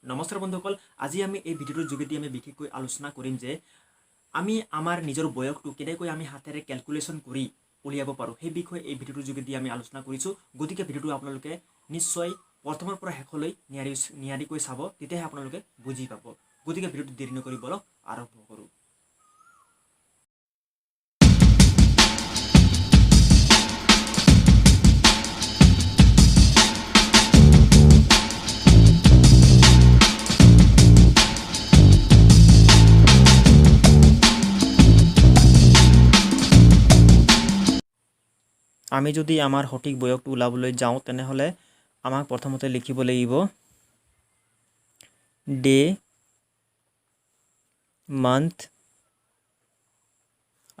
নমস্কাৰ বন্ধুসকল, আজি আমি এই ভিডিঅ'টোৰ যোগেদি আমি বিশেষকৈ আলোচনা কৰিম যে আমি আমাৰ নিজৰ বয়সটো কেনেকৈ আমি হাতেৰে কেলকুলেশ্যন কৰি উলিয়াব পাৰোঁ সেই বিষয়ে এই ভিডিঅ'টোৰ যোগেদি আমি আলোচনা কৰিছোঁ। গতিকে ভিডিঅ'টো আপোনালোকে নিশ্চয় প্ৰথমৰ পৰা শেষলৈ নিয়াৰিকৈ চাব, তেতিয়াহে আপোনালোকে বুজি পাব। গতিকে ভিডিঅ'টো দেৰি নকৰি বলক আৰম্ভ কৰোঁ। আমি যদি আমাৰ সঠিক বয়সটো ওলাবলৈ যাওঁ তেনেহ'লে আমাক প্ৰথমতে লিখিব লাগিব ডে, মান্থ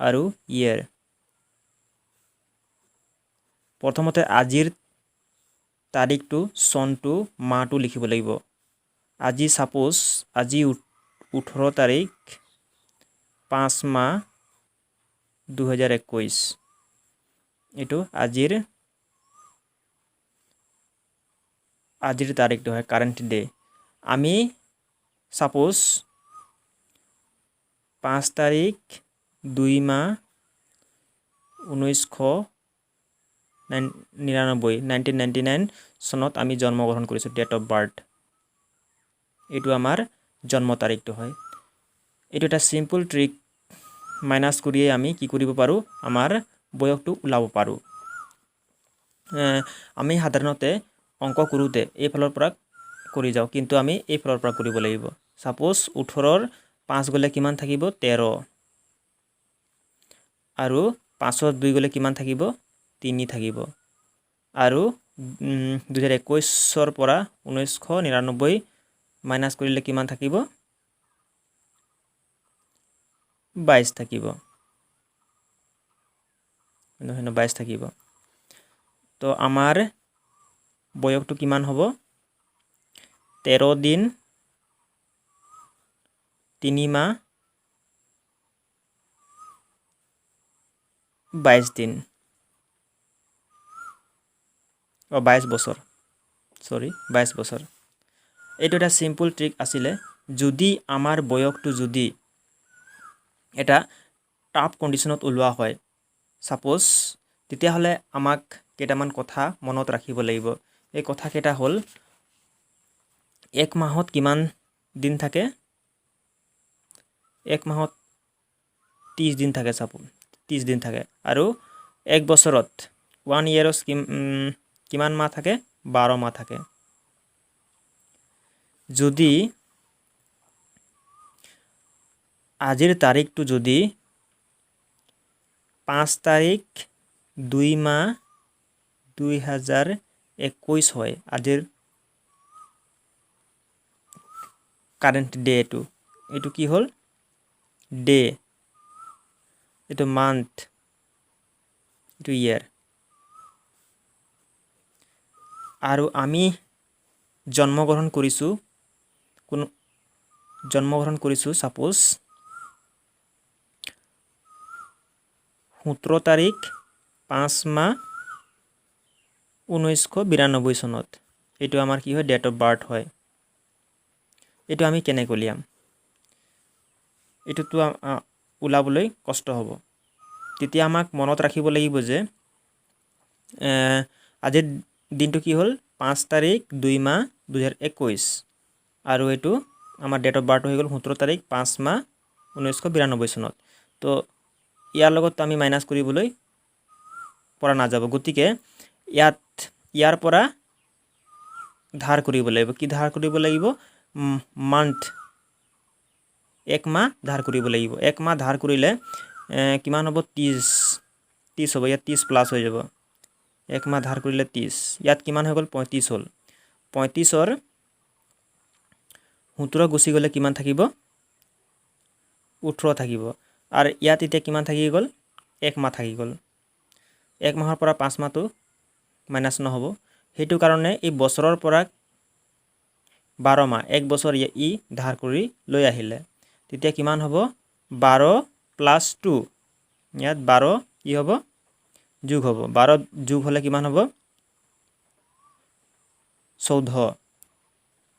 আৰু ইয়েৰ। প্ৰথমতে আজিৰ তাৰিখটো, চনটো, মাহটো লিখিব লাগিব। আজি ছাপ'জ আজি 18 তাৰিখ 5 মাহ 2021। এইটো আজিৰ তাৰিখটো হয়, কাৰেণ্ট ডে। আমি ছাপ'জ 5 তাৰিখ 2 মাহ 1999 চনত আমি জন্মগ্ৰহণ কৰিছোঁ, ডেট অফ বাৰ্থ। এইটো আমাৰ জন্ম তাৰিখটো হয়। এইটো এটা চিম্পল ট্ৰিক মাইনাছ কৰিয়ে আমি কি কৰিব পাৰোঁ, আমাৰ বয়সটো ওলাব পাৰোঁ। আমি সাধাৰণতে অংক কৰোঁতে এইফালৰ পৰা কৰি যাওঁ, কিন্তু আমি এইফালৰ পৰা কৰিব লাগিব। ছাপ'জ 18ৰ 5 গ'লে কিমান থাকিব, 13। আৰু 5ৰ 2 গ'লে কিমান থাকিব, 3 থাকিব। আৰু 2021ৰ পৰা 1999 মাইনাছ কৰিলে কিমান থাকিব, 22 থাকিব। 22 থাকিব। তো আমাৰ বয়সটো কিমান হ'ব, 13 দিন 3 মাহ 22 দিন 22 বছৰ। 22 বছৰ। এইটো এটা চিম্পল ট্ৰিক আছিলে। যদি আমাৰ বয়সটো যদি এটা টাফ কণ্ডিশ্যনত ওলোৱা হয় ছাপ'জ, তেতিয়াহ'লে আমাক কেইটামান কথা মনত ৰাখিব লাগিব। এই কথাকেইটা হ'ল, এক মাহত কিমান দিন থাকে, এক মাহত 30 দিন থাকে, 30 দিন থাকে। আৰু এক বছৰত 1 ইয়েৰত কিমান মাহ থাকে, 12 মাহ থাকে। যদি আজিৰ তাৰিখটো যদি 5 তাৰিখ 2 মাহ 2021 হয়, আজিৰ কাৰেণ্ট ডে, এইটো কি হ'ল, ডে, এইটো মান্থ, এইটো ইয়েৰ। আৰু আমি জন্মগ্ৰহণ কৰিছোঁ ছাপ'জ 17 তাৰিখ 5 মাহ 1992 চনত। এইটো আমাৰ কি হয়, ডেট অফ বাৰ্থ হয়। এইটো আমি কেনেকৈ উলিয়াম, এইটোতো ওলাবলৈ কষ্ট হ'ব। তেতিয়া আমাক মনত ৰাখিব লাগিব যে আজিৰ দিনটো কি হ'ল, 5 তাৰিখ 2 মাহ 2021। আৰু এইটো আমাৰ ডেট অফ বাৰ্থ হৈ গ'ল 17 তাৰিখ 5 মাহ 1992 চনত। তো ইয়াৰ লগত আমি মাইনাছ কৰিবলৈ পৰা নাযাব। গতিকে ইয়াৰ পৰা ধাৰ কৰিব লাগিব। কি ধাৰ কৰিব লাগিব, মান্থ, এক মাহ ধাৰ কৰিব লাগিব। এক মাহ ধাৰ কৰিলে কিমান হ'ব, 30 হ'ব। ইয়াত 30 প্লাছ হৈ যাব। এক মাহ ধাৰ কৰিলে 30, ইয়াত কিমান হৈ গ'ল, 35 হ'ল। 35ৰ 17 গুচি গ'লে কিমান থাকিব, 18 থাকিব। আৰু ইয়াত এতিয়া কিমান থাকি গ'ল, এক মাহ থাকি গ'ল। এক মাহৰ পৰা 5 মাহটো মাইনাছ নহ'ব। সেইটো কাৰণে এই বছৰৰ পৰা 12 মাহ, এক বছৰ ই ধাৰ কৰি লৈ আহিলে। তেতিয়া কিমান হ'ব, 12 + 2, ইয়াত 12 কি হ'ব, যোগ হ'ব। 12 যোগ হ'লে কিমান হ'ব, 14।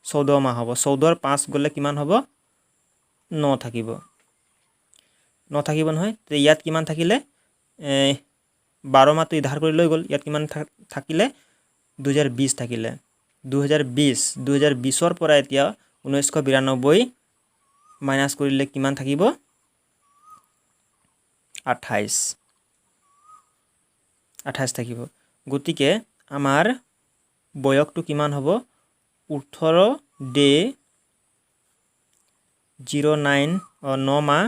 14 মাহ হ'ব 14ৰ 5 গ'লে কিমান হ'ব 9 থাকিব 9 থাকিব নহয় তে ইয়াত কিমান থাকিলে 12 মাহটো ইধাৰ কৰি লৈ গ'ল ইয়াত কিমান থাকিলে 2020 থাকিলে 2020ৰ পৰা এতিয়া 1992 মাইনাস কৰিলে কিমান থাকিব 28 থাকিব গতিকে আমাৰ বয়সটো কিমান হ'ব 18 ডে 9 মাহ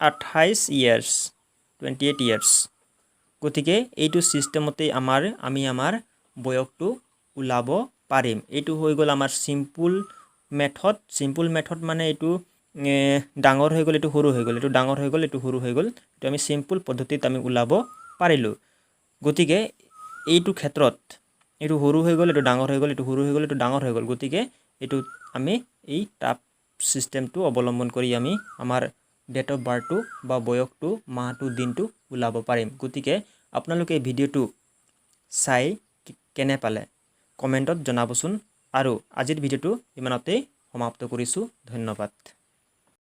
28 ইয়াৰ্স 28 ইয়াৰ্স গতিকে এইটো সিস্টেমতে আমি আমাৰ বয়সটো উলাব পাৰিম এইটো হৈ গ'ল আমাৰ সিম্পল মেথড মানে এইটো ডাঙৰ হৈ গ'ল এইটো সৰু হৈ গ'ল এইটো ডাঙৰ হৈ গ'ল এইটো সৰু হৈ গ'ল এইটো আমি সিম্পল পদ্ধতিত আমি উলাব পাৰিলো গতিকে এইটো ক্ষেত্ৰত এইটো সৰু হৈ গ'ল এইটো ডাঙৰ হৈ গ'ল এইটো সৰু হৈ গ'ল এইটো ডাঙৰ হৈ গ'ল গতিকে এইটো আমি এই টাপ সিস্টেমটো অৱলম্বন কৰি আমি আমাৰ ডেট অফ বাৰ্থটো বা বয়সটো মাহটো দিনটো উলাব পাৰিম গতিকে আপোনালোকে এই ভিডিঅ'টো চাই কেনে পালে কমেন্টত জনাবচোন আৰু আজিৰ ভিডিঅ'টো ইমানতে সমাপ্ত কৰিছো ধন্যবাদ